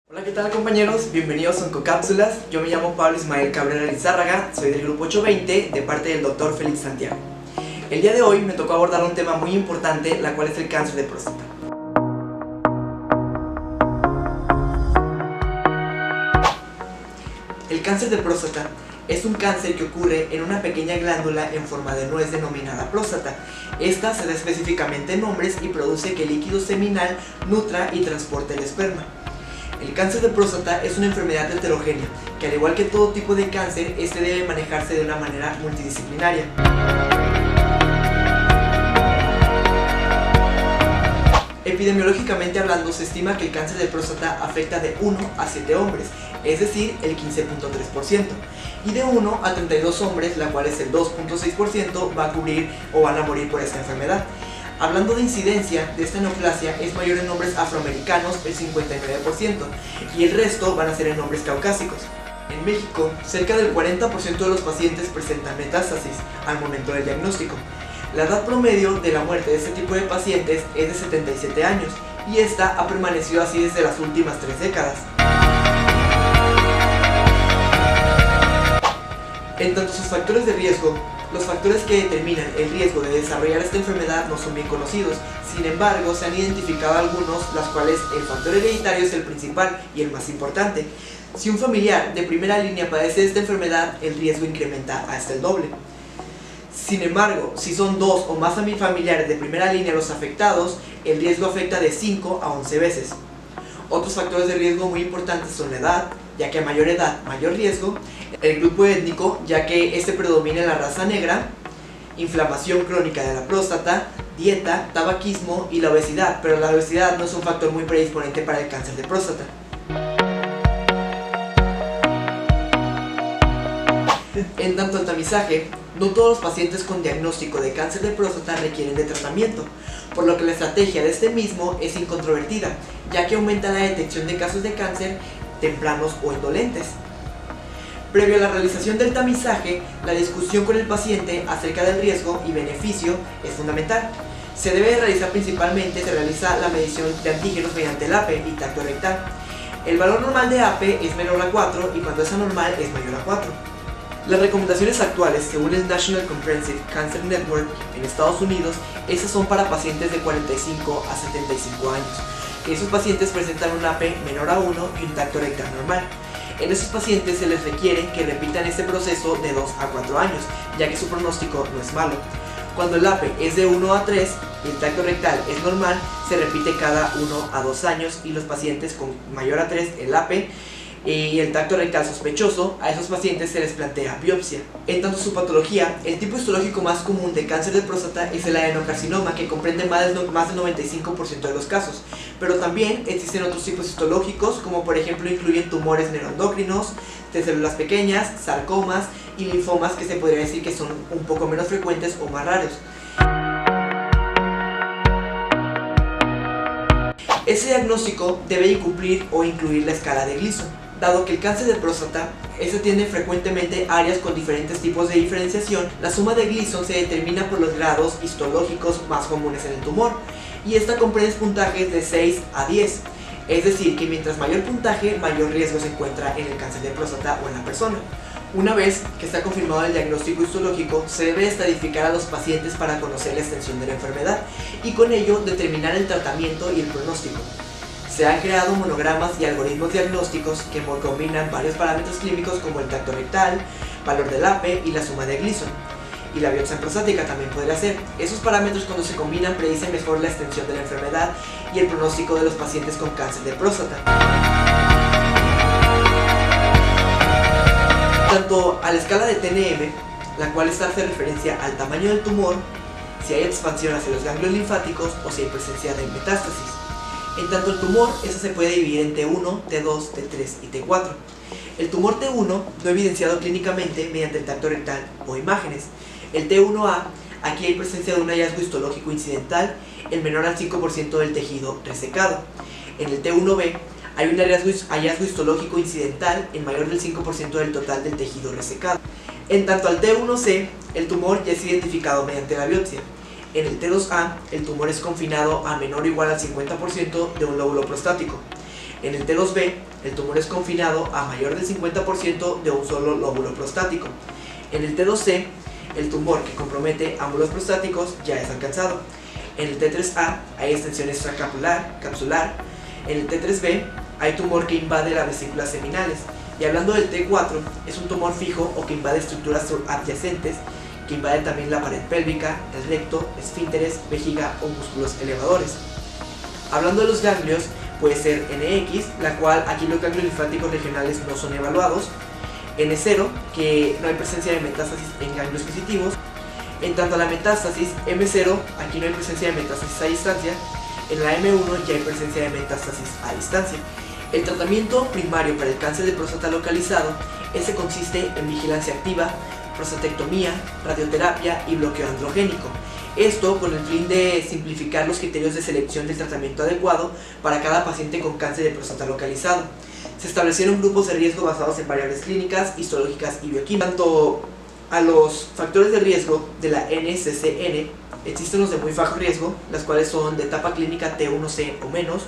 Hola, ¿qué tal compañeros? Bienvenidos a Oncocápsulas. Yo me llamo Pablo Ismael Cabrera Lizárraga, soy del grupo 820 de parte del Dr. Félix Santiago. El día de hoy me tocó abordar un tema muy importante, la cual es el cáncer de próstata. El cáncer de próstata es un cáncer que ocurre en una pequeña glándula en forma de nuez denominada próstata. Esta se da específicamente en hombres y produce que el líquido seminal nutra y transporte el esperma. El cáncer de próstata es una enfermedad heterogénea, que al igual que todo tipo de cáncer, este debe manejarse de una manera multidisciplinaria. Epidemiológicamente hablando, se estima que el cáncer de próstata afecta de 1 a 7 hombres, es decir, el 15.3%, y de 1 a 32 hombres, la cual es el 2.6%, va a cubrir o van a morir por esta enfermedad. Hablando de incidencia de esta neoplasia, es mayor en hombres afroamericanos, el 59%, y el resto van a ser en hombres caucásicos. En México, cerca del 40% de los pacientes presentan metástasis al momento del diagnóstico. La edad promedio de la muerte de este tipo de pacientes es de 77 años, y esta ha permanecido así desde las últimas 3 décadas. En tanto sus factores de riesgo, los factores que determinan el riesgo de desarrollar esta enfermedad no son bien conocidos. Sin embargo, se han identificado algunos, las cuales el factor hereditario es el principal y el más importante. Si un familiar de primera línea padece esta enfermedad, el riesgo incrementa hasta el doble. Sin embargo, si son 2 o más familiares de primera línea los afectados, el riesgo afecta de 5 a 11 veces. Otros factores de riesgo muy importantes son la edad, ya que a mayor edad, mayor riesgo, el grupo étnico, ya que este predomina en la raza negra, inflamación crónica de la próstata, dieta, tabaquismo y la obesidad, pero la obesidad no es un factor muy predisponente para el cáncer de próstata. En tanto al tamizaje, no todos los pacientes con diagnóstico de cáncer de próstata requieren de tratamiento, por lo que la estrategia de este mismo es incontrovertida, ya que aumenta la detección de casos de cáncer tempranos o indolentes. Previo a la realización del tamizaje, la discusión con el paciente acerca del riesgo y beneficio es fundamental. Se debe realizar principalmente, se realiza la medición de antígenos mediante el AP y tacto rectal. El valor normal de AP es menor a 4 y cuando es anormal es mayor a 4. Las recomendaciones actuales, según el National Comprehensive Cancer Network en Estados Unidos, esas son para pacientes de 45 a 75 años. Esos pacientes presentan un AP menor a 1 y un tacto rectal normal. En esos pacientes se les requiere que repitan este proceso de 2 a 4 años, ya que su pronóstico no es malo. Cuando el AP es de 1 a 3 y el tacto rectal es normal, se repite cada 1 a 2 años y los pacientes con mayor a 3 el AP y el tacto rectal sospechoso, a esos pacientes se les plantea biopsia. En tanto su patología, el tipo histológico más común de cáncer de próstata es el adenocarcinoma, que comprende más del 95% de los casos, pero también existen otros tipos histológicos, como por ejemplo incluyen tumores neuroendocrinos, de células pequeñas, sarcomas y linfomas, que se podría decir que son un poco menos frecuentes o más raros. Ese diagnóstico debe cumplir o incluir la escala de Gleason. Dado que el cáncer de próstata tiene frecuentemente áreas con diferentes tipos de diferenciación, la suma de Gleason se determina por los grados histológicos más comunes en el tumor, y esta comprende puntajes de 6 a 10, es decir, que mientras mayor puntaje, mayor riesgo se encuentra en el cáncer de próstata o en la persona. Una vez que está confirmado el diagnóstico histológico, se debe estratificar a los pacientes para conocer la extensión de la enfermedad y con ello determinar el tratamiento y el pronóstico. Se han creado monogramas y algoritmos diagnósticos que combinan varios parámetros clínicos como el tacto rectal, valor del AP y la suma de Gleason. Y la biopsia prostática también podría ser. Esos parámetros, cuando se combinan, predicen mejor la extensión de la enfermedad y el pronóstico de los pacientes con cáncer de próstata. Tanto a la escala de TNM, la cual hace referencia al tamaño del tumor, si hay expansión hacia los ganglios linfáticos o si hay presencia de metástasis. En tanto el tumor, se puede dividir en T1, T2, T3 y T4. El tumor T1 no evidenciado clínicamente mediante el tacto rectal o imágenes. El T1A, aquí hay presencia de un hallazgo histológico incidental, el menor al 5% del tejido resecado. En el T1B, hay un hallazgo histológico incidental en mayor del 5% del total del tejido resecado. En tanto al T1C, el tumor ya es identificado mediante la biopsia. En el T2A, el tumor es confinado a menor o igual al 50% de un lóbulo prostático. En el T2B, el tumor es confinado a mayor del 50% de un solo lóbulo prostático. En el T2C, el tumor que compromete ambos prostáticos ya es alcanzado. En el T3A hay extensión extracapsular. En el T3B hay tumor que invade las vesículas seminales. Y hablando del T4, es un tumor fijo o que invade estructuras subadyacentes, que invade también la pared pélvica, el recto, esfínteres, vejiga o músculos elevadores. Hablando de los ganglios, puede ser NX, la cual aquí los ganglios linfáticos regionales no son evaluados. N0, que no hay presencia de metástasis en ganglios positivos. En tanto a la metástasis, M0, aquí no hay presencia de metástasis a distancia. En la M1 ya hay presencia de metástasis a distancia. El tratamiento primario para el cáncer de próstata localizado consiste en vigilancia activa, prostatectomía, radioterapia y bloqueo androgénico. Esto con el fin de simplificar los criterios de selección del tratamiento adecuado para cada paciente con cáncer de próstata localizado. Se establecieron grupos de riesgo basados en variables clínicas, histológicas y bioquímicas. Tanto a los factores de riesgo de la NCCN, existen los de muy bajo riesgo, las cuales son de etapa clínica T1C o menos,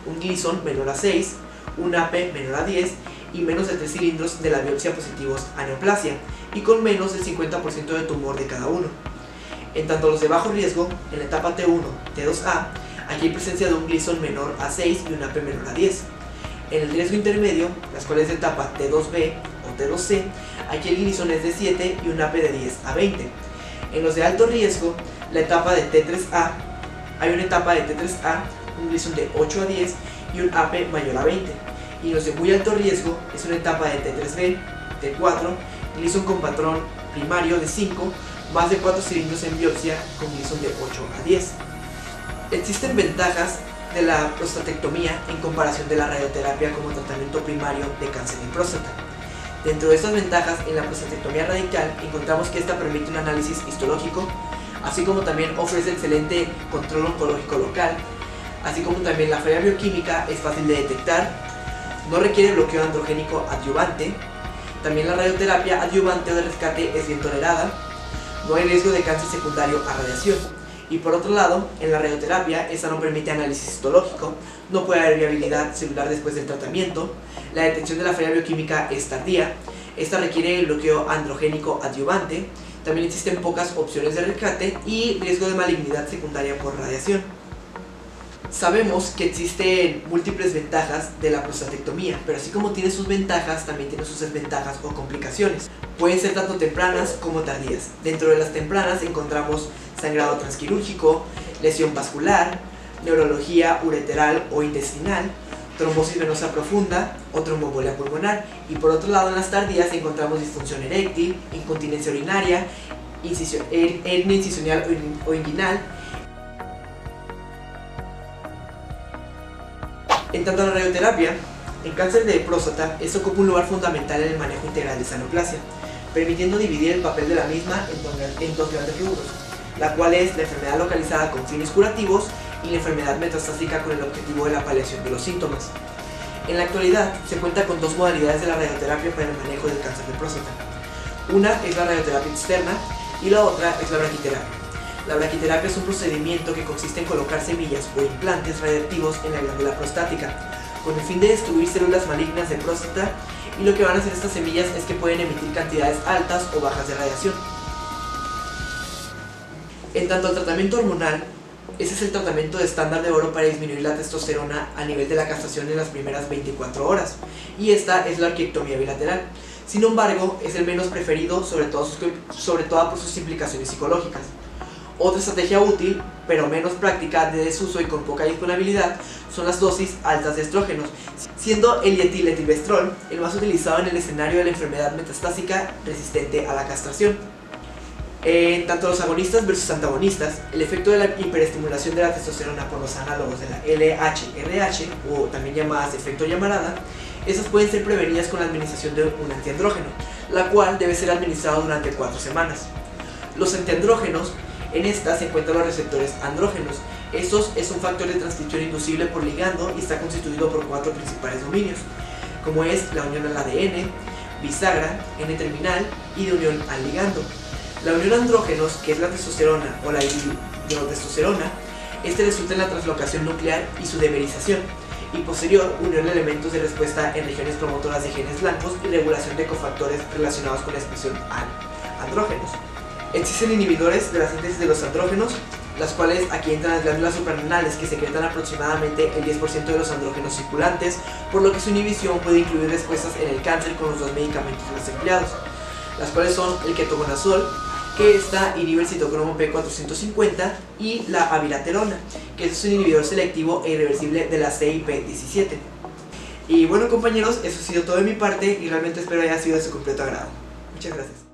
un Gleason menor a 6, un AP menor a 10 y menos de 3 cilindros de la biopsia positivos a neoplasia y con menos del 50% de tumor de cada uno. En tanto los de bajo riesgo, en la etapa T1, T2A, aquí hay presencia de un Gleason menor a 6 y un AP menor a 10. En el riesgo intermedio, las cuales de etapa T2B o T2C, aquí el Gleason es de 7 y un AP de 10 a 20. En los de alto riesgo, la etapa de T3A, hay una etapa de T3A, un Gleason de 8 a 10 y un AP mayor a 20. Y en los de muy alto riesgo, es una etapa de T3B, T4, Gleason con patrón primario de 5, más de 4 cilindros en biopsia con Gleason de 8 a 10. Existen ventajas de la prostatectomía en comparación de la radioterapia como tratamiento primario de cáncer de próstata. Dentro de estas ventajas, en la prostatectomía radical encontramos que esta permite un análisis histológico, así como también ofrece excelente control oncológico local, así como también la falla bioquímica es fácil de detectar, no requiere bloqueo androgénico adyuvante, también la radioterapia adyuvante o de rescate es bien tolerada, no hay riesgo de cáncer secundario a radiación. Y por otro lado, en la radioterapia, esta no permite análisis histológico, no puede haber viabilidad celular después del tratamiento, la detección de la falla bioquímica es tardía, esta requiere el bloqueo androgénico adyuvante, también existen pocas opciones de rescate y riesgo de malignidad secundaria por radiación. Sabemos que existen múltiples ventajas de la prostatectomía, pero así como tiene sus ventajas, también tiene sus desventajas o complicaciones. Pueden ser tanto tempranas como tardías. Dentro de las tempranas encontramos sangrado transquirúrgico, lesión vascular, neurología ureteral o intestinal, trombosis venosa profunda o tromboembolia pulmonar. Y por otro lado, en las tardías encontramos disfunción eréctil, incontinencia urinaria, hernia incisional o inguinal. En tanto a la radioterapia, en cáncer de próstata, esto ocupa un lugar fundamental en el manejo integral de esa neoplasia, permitiendo dividir el papel de la misma en dos grandes rubros, la cual es la enfermedad localizada con fines curativos y la enfermedad metastásica con el objetivo de la paliación de los síntomas. En la actualidad, se cuenta con dos modalidades de la radioterapia para el manejo del cáncer de próstata. Una es la radioterapia externa y la otra es la braquiterapia. La braquiterapia es un procedimiento que consiste en colocar semillas o implantes radiactivos en la glándula prostática, con el fin de destruir células malignas de próstata, y lo que van a hacer estas semillas es que pueden emitir cantidades altas o bajas de radiación. En tanto al tratamiento hormonal, ese es el tratamiento de estándar de oro para disminuir la testosterona a nivel de la castración en las primeras 24 horas, y esta es la orquiectomía bilateral. Sin embargo, es el menos preferido, sobre todo por sus implicaciones psicológicas. Otra estrategia útil, pero menos práctica, de desuso y con poca disponibilidad, son las dosis altas de estrógenos, siendo el dietilmetilvestrol el más utilizado en el escenario de la enfermedad metastásica resistente a la castración. En tanto los agonistas versus antagonistas, el efecto de la hiperestimulación de la testosterona por los análogos de la LH-RH, o también llamadas efecto llamarada, esas pueden ser prevenidas con la administración de un antiandrógeno, la cual debe ser administrado durante 4 semanas. Los antiandrógenos, en esta se encuentran los receptores andrógenos. Estos es un factor de transcripción inducible por ligando y está constituido por 4 principales dominios, como es la unión al ADN, bisagra, N-terminal y de unión al ligando. La unión andrógenos, que es la testosterona o la dihidrotestosterona, resulta en la translocación nuclear y su dimerización. y posterior unión de elementos de respuesta en regiones promotoras de genes blancos y regulación de cofactores relacionados con la expresión andrógenos. Existen inhibidores de la síntesis de los andrógenos, las cuales aquí entran las glándulas suprarrenales, que secretan aproximadamente el 10% de los andrógenos circulantes, por lo que su inhibición puede incluir respuestas en el cáncer con los dos medicamentos más empleados, las cuales son el ketoconazol, que inhibe el citocromo P450, y la abiraterona, que es un inhibidor selectivo e irreversible de la CYP17. Y bueno, compañeros, eso ha sido todo de mi parte y realmente espero haya sido de su completo agrado. Muchas gracias.